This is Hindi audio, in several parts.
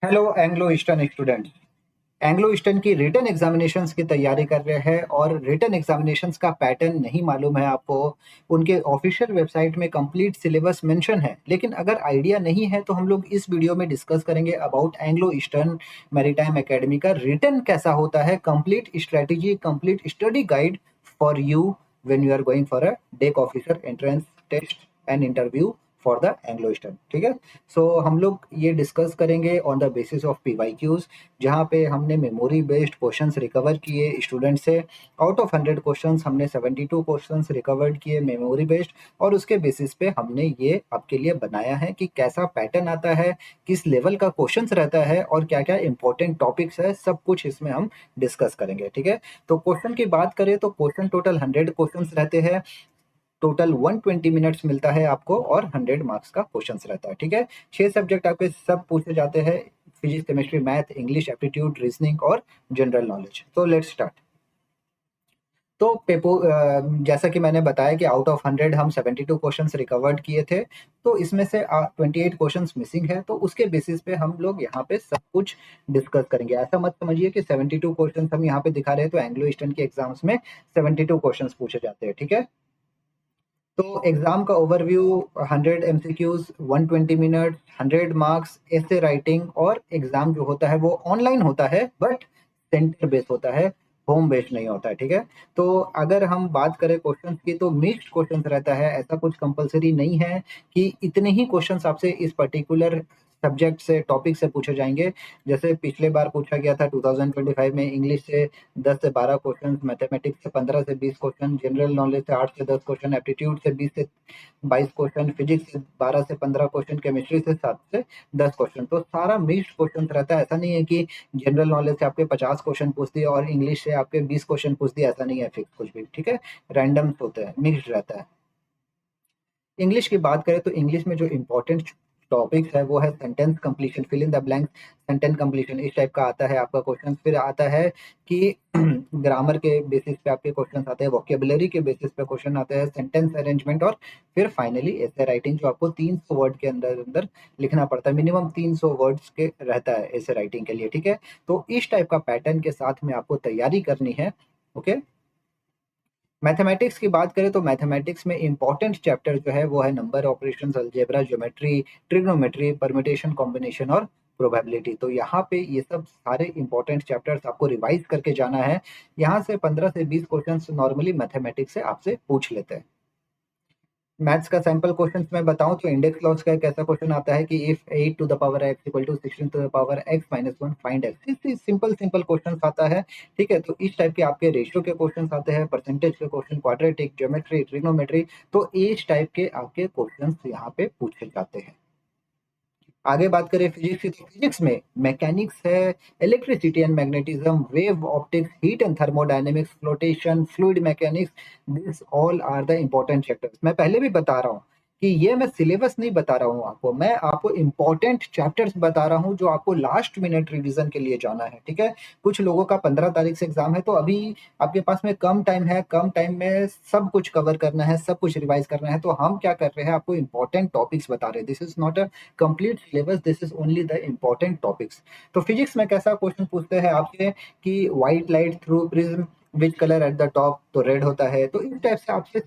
Hello Anglo eastern student. Anglo eastern की रिटन एग्जामिनेशंस की तैयारी कर रहे हैं और रिटन एग्जामिनेशंस का पैटर्न नहीं मालूम है आपको। उनके ऑफिशियल वेबसाइट में कंप्लीट सिलेबस मेंशन है, लेकिन अगर आइडिया नहीं है तो हम लोग इस वीडियो में डिस्कस करेंगे about Anglo Eastern maritime academy का रिटन कैसा होता है, complete strategy, complete study guide for you when you are going for a deck officer entrance test and interview for the Anglo Eastern. ठीक है, सो हम लोग ये डिस्कस करेंगे on the basis of PYQs, जहाँ पे हमने मेमोरी बेस्ड क्वेश्चंस रिकवर किए स्टूडेंट से। आउट ऑफ 100 क्वेश्चंस हमने 72 क्वेश्चंस रिकवर्ड किए मेमोरी बेस्ड, और उसके बेसिस पे हमने ये आपके लिए बनाया है कि कैसा पैटर्न आता है, किस लेवल का क्वेश्चंस रहता है और क्या क्या इंपॉर्टेंट टॉपिक्स है, सब कुछ इसमें हम डिस्कस करेंगे। ठीक है, तो क्वेश्चन की बात करें तो क्वेश्चन टोटल 100 क्वेश्चंस रहते हैं। टोटल 120 मिनट्स मिलता है आपको और 100 मार्क्स का क्वेश्चंस रहता है। ठीक है, 6 सब्जेक्ट आपके सब पूछे जाते हैं: physics, chemistry, math, English, aptitude, reasoning और जनरल नॉलेज। तो लेट्स स्टार्ट। तो जैसा कि मैंने बताया कि आउट ऑफ 100 हम 72 क्वेश्चंस रिकवर्ड किए थे, तो इसमें से 28 क्वेश्चंस मिसिंग है, तो उसके बेसिस पे हम लोग यहाँ पे सब कुछ डिस्कस करेंगे। ऐसा मत समझिए कि 72 क्वेश्चंस हम यहाँ पे दिखा रहे हैं तो एंग्लो ईस्टर्न के एग्जाम्स में 72 क्वेश्चंस पूछे जाते हैं। ठीक है, तो एग्जाम का ओवरव्यू: 100 एमसीक्यूज, 120 मिनट, 100 मार्क्स, ऐसे राइटिंग। और एग्जाम जो होता है वो ऑनलाइन होता है, बट सेंटर बेस होता है, होम बेस नहीं होता है। ठीक है, तो अगर हम बात करें क्वेश्चंस की तो मिक्स्ड क्वेश्चंस रहता है, ऐसा कुछ कंपलसरी नहीं है कि इतने ही क्वेश्चंस आपसे इस पर्टिकुलर सब्जेक्ट से, टॉपिक से पूछे जाएंगे। जैसे पिछले बार पूछा गया था 2025 में इंग्लिश से 10 से 12 क्वेश्चन, मैथमेटिक्स से 15 से 20 क्वेश्चन, जनरल नॉलेज से 8 से 10 क्वेश्चन, एप्टीट्यूड से 20 से 22 क्वेश्चन, फिजिक्स से 12 से 15 क्वेश्चन, केमिस्ट्री से 7 से 10 क्वेश्चन। तो सारा मिक्स्ड क्वेश्चन रहता है। ऐसा नहीं है कि जनरल नॉलेज से आपके 50 क्वेश्चन पूछ दिए और इंग्लिश से आपके 20 क्वेश्चन पूछ दिए, ऐसा नहीं है फिक्स कुछ भी। ठीक है, रैंडम होते हैं, मिक्स्ड रहता है। इंग्लिश की बात करें तो इंग्लिश में जो इम्पोर्टेंट टॉपिक्स है वो है sentence completion, fill in the blank, sentence completion, इस टाइप का आता है आपका क्वेश्चन। फिर आता है कि ग्रामर के बेसिस पे आपके क्वेश्चन आते हैं, वोकेबुलरी के बेसिस पे क्वेश्चन आते हैं, सेंटेंस अरेंजमेंट, और फिर फाइनली ऐसे राइटिंग जो आपको 300 वर्ड के अंदर अंदर लिखना पड़ता है, मिनिमम 300 वर्ड्स के रहता है ऐसे राइटिंग के लिए। ठीक है, तो इस टाइप का पैटर्न के साथ में आपको तैयारी करनी है। ओके, मैथमेटिक्स की बात करें तो मैथमेटिक्स में इंपॉर्टेंट चैप्टर जो है वो है number, operations, algebra, geometry, trigonometry, permutation, combination और प्रोबेबिलिटी। तो यहाँ पे ये सब सारे इंपॉर्टेंट चैप्टर्स आपको रिवाइज करके जाना है। यहाँ से 15 से 20 क्वेश्चंस नॉर्मली मैथमेटिक्स से आपसे पूछ लेते हैं। मैथ्स का सैंपल क्वेश्चंस मैं बताऊं तो इंडेक्स लॉस का एक ऐसा क्वेश्चन आता है कि if 8 to the power x equal to 16 to the power x minus 1 find x। Simple simple questions आता है। ठीक है, तो इस टाइप के आपके रेशियो के क्वेश्चंस आते हैं, परसेंटेज के क्वेश्चन, क्वाड्रेटिक, ज्योमेट्री, ट्रिग्नोमेट्री। तो इस टाइप के आपके क्वेश्चंस यहाँ पे पूछे जाते हैं। आगे बात करें फिजिक्स की तो फिजिक्स में मैकेनिक्स है, electricity and magnetism, wave optics, heat and thermodynamics, flotation, fluid mechanics, this all are the important chapters. मैं पहले भी बता रहा हूँ कि ये मैं सिलेबस नहीं बता रहा हूँ आपको, मैं आपको इंपॉर्टेंट चैप्टर्स बता रहा हूँ जो आपको लास्ट मिनट रिवीजन के लिए जाना है। ठीक है, कुछ लोगों का 15 तारीख से एग्जाम है, तो अभी आपके पास में कम टाइम है, कम टाइम में सब कुछ कवर करना है, सब कुछ रिवाइज करना है। तो हम क्या कर रहे हैं, आपको इंपॉर्टेंट टॉपिक्स बता रहे हैं। This is not a complete syllabus, this is only the important topics. तो फिजिक्स में कैसा क्वेश्चन पूछते हैं आपसे कि white light through prism which colour at the top, तो रेड होता है। तो इस टाइप से आपसे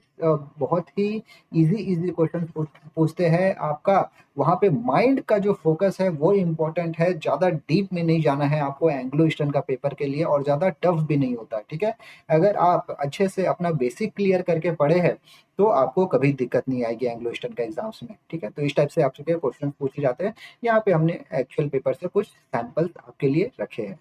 बहुत ही इजी इजी क्वेश्चन पूछते हैं। आपका वहां पे माइंड का जो फोकस है वो इम्पोर्टेंट है, ज्यादा डीप में नहीं जाना है आपको एंग्लो ईस्टर्न का पेपर के लिए, और ज्यादा टफ भी नहीं होता है। ठीक है, अगर आप अच्छे से अपना बेसिक क्लियर करके पढ़े हैं तो आपको कभी दिक्कत नहीं आएगी एंग्लो ईस्टर्न के एग्जाम्स में। ठीक है, तो इस टाइप से आपसे क्वेश्चन पूछे जाते हैं। यहाँ पे हमने एक्चुअल पेपर से कुछ सैंपल्स आपके लिए रखे हैं।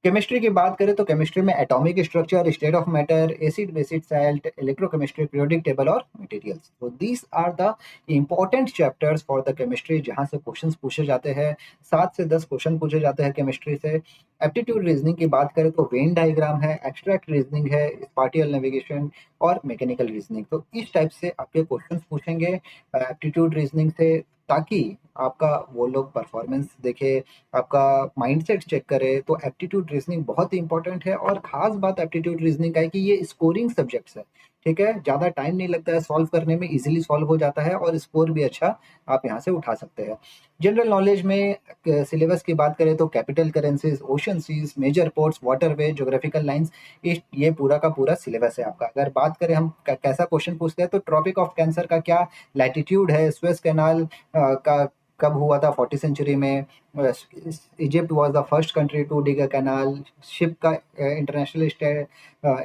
केमिस्ट्री की बात करें तो केमिस्ट्री में atomic structure, state of matter, acid based salt, electrochemistry, periodic table और मटेरियल्स। तो these are the important chapters for the chemistry, जहां से क्वेश्चंस पूछे जाते हैं। 7 से 10 क्वेश्चन पूछे जाते हैं केमिस्ट्री से। एप्टीट्यूड रीजनिंग की बात करें तो वेन डायग्राम है, एक्सट्रैक्ट रीजनिंग है, स्पाटियल नेविगेशन और मैकेनिकल रीजनिंग। तो इस टाइप से आपके क्वेश्चन पूछेंगे एप्टीट्यूड रीजनिंग से, ताकि आपका वो लोग परफॉर्मेंस देखे, आपका माइंडसेट चेक करे। तो एप्टीट्यूड रीजनिंग बहुत ही इंपॉर्टेंट है, और खास बात एप्टीट्यूड रीजनिंग का है कि ये स्कोरिंग सब्जेक्ट्स है। ठीक है, ज़्यादा टाइम नहीं लगता है सॉल्व करने में, इजीली सॉल्व हो जाता है और स्कोर भी अच्छा आप यहाँ से उठा सकते हैं। जनरल नॉलेज में सिलेबस की बात करें तो capital currencies, ocean seas, major ports, waterway, geographical lines, ये पूरा का पूरा सिलेबस है आपका। अगर बात करें हम कैसा क्वेश्चन पूछते हैं तो ट्रॉपिक ऑफ कैंसर का क्या लैटिट्यूड है, स्वेज कैनाल का कब हुआ था 40 सेंचुरी में, Egypt was the first country to dig a canal, ship का इंटरनेशनल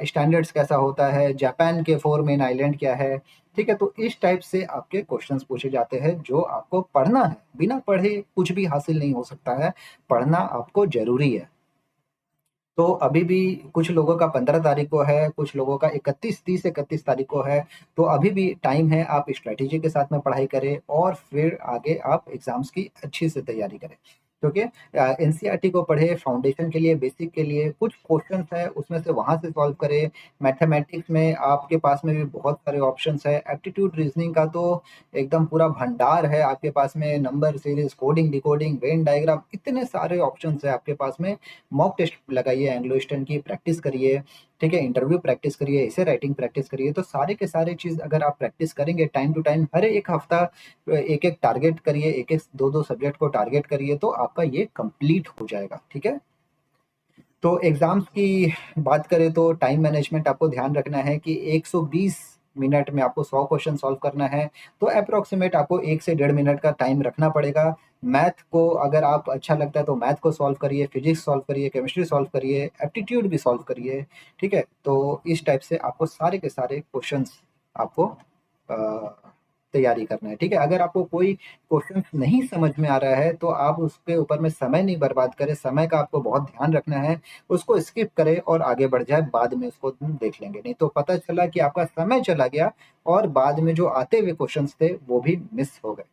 स्टैंडर्ड्स कैसा होता है, जापान के 4 मेन आइलैंड क्या है। ठीक है, तो इस टाइप से आपके क्वेश्चंस पूछे जाते हैं जो आपको पढ़ना है, बिना पढ़े कुछ भी हासिल नहीं हो सकता है, पढ़ना आपको जरूरी है। तो अभी भी कुछ लोगों का 15 तारीख को है, कुछ लोगों का 31 तारीख को है, तो अभी भी टाइम है, आप स्ट्रेटेजी के साथ में पढ़ाई करें और फिर आगे आप एग्जाम्स की अच्छी से तैयारी करें। क्योंकि एनसीईआरटी को पढ़े, फाउंडेशन के लिए, बेसिक के लिए कुछ क्वेश्चंस है उसमें से वहां से सॉल्व करें। मैथमेटिक्स में आपके पास में भी बहुत सारे ऑप्शंस है, एप्टीट्यूड रीजनिंग का तो एकदम पूरा भंडार है आपके पास में, number series, coding, decoding, Venn diagram, इतने सारे ऑप्शंस है आपके पास में। मॉक टेस्ट लगाइए, एंग्लो ईस्टर्न की प्रैक्टिस करिए, ठीक है, इंटरव्यू प्रैक्टिस करिए, ऐसे राइटिंग प्रैक्टिस करिए। तो सारे के सारे चीज अगर आप प्रैक्टिस करेंगे टाइम टू टाइम, हर एक हफ्ता एक एक टारगेट करिए, एक एक दो दो सब्जेक्ट को टारगेट करिए, तो आपका ये कंप्लीट हो जाएगा। ठीक है, तो एग्जाम्स की बात करें तो टाइम मैनेजमेंट आपको ध्यान रखना है कि 120 मिनट में आपको 100 क्वेश्चन सॉल्व करना है, तो अप्रोक्सीमेट आपको 1 से 1.5 मिनट का टाइम रखना पड़ेगा। मैथ को अगर आप अच्छा लगता है तो मैथ को सॉल्व करिए, फिजिक्स सॉल्व करिए, केमिस्ट्री सॉल्व करिए, एप्टीट्यूड भी सॉल्व करिए। ठीक है, तो इस टाइप से आपको सारे के सारे क्वेश्चंस आपको तैयारी करना है। ठीक है, अगर आपको कोई क्वेश्चन नहीं समझ में आ रहा है तो आप उसके ऊपर में समय नहीं बर्बाद करें, समय का आपको बहुत ध्यान रखना है, उसको स्किप करें और आगे बढ़ जाए, बाद में उसको देख लेंगे। नहीं तो पता चला कि आपका समय चला गया और बाद में जो आते हुए क्वेश्चंस थे वो भी मिस हो गए।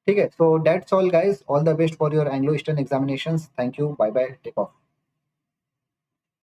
ठीक है, so that's all guys, all the best for your Anglo Eastern examinations, thank you, bye bye, take of.